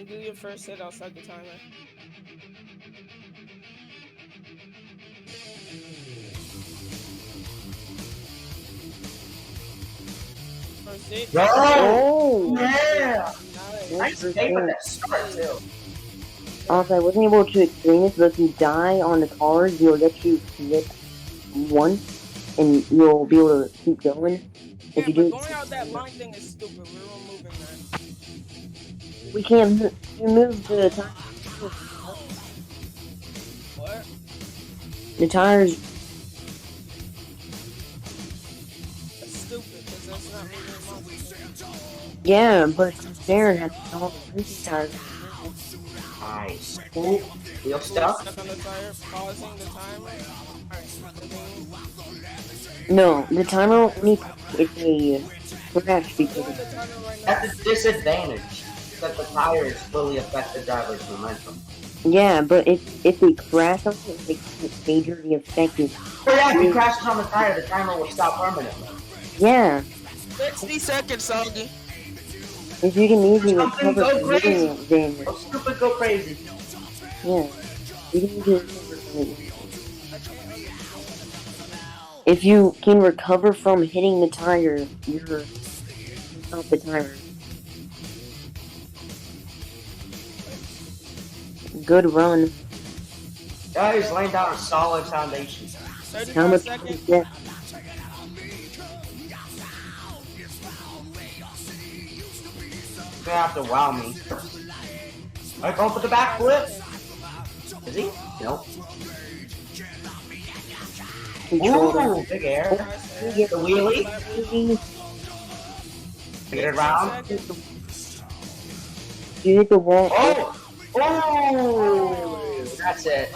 Do your first hit, I'll start the timer. First hit. Oh! Yeah! Nice. Nice game with that start, too. Also, I wasn't able to explain this, but if you die on the cars, you'll let you hit once, and you'll be able to keep going. Yeah, If you but do, going out that line thing is stupid. We're removing that. we can't move the tires. What? The tires. That's stupid, because that's not moving motion. Yeah, but Darren has all the tires. Nice. Ooh, wheel stuck? Stuck on the tire, pausing the timer. Alright, No, the timer only it's a crash because doing the timer right now. That's a disadvantage. That the tires fully affect the driver's momentum. yeah, but if they crash on it, they majorly affected. But yeah, if he crashes on the tire, the timer will stop permanently. Yeah, 60 seconds, Soggy. if you can easily Something recover go from hitting crazy. it, then Oh, stupid, go crazy. yeah, you can easily recover from it. If you can recover from hitting the tire, you're stop the timer. Good run. Yeah, he's laying down a solid foundation. 35 How much seconds. yeah. He's gonna have to wow me. Alright, going for the backflip. Is he? Nope. Ooh, big air. The wheelie. Get it around. You hit the wall. Oh! Oh! That's it.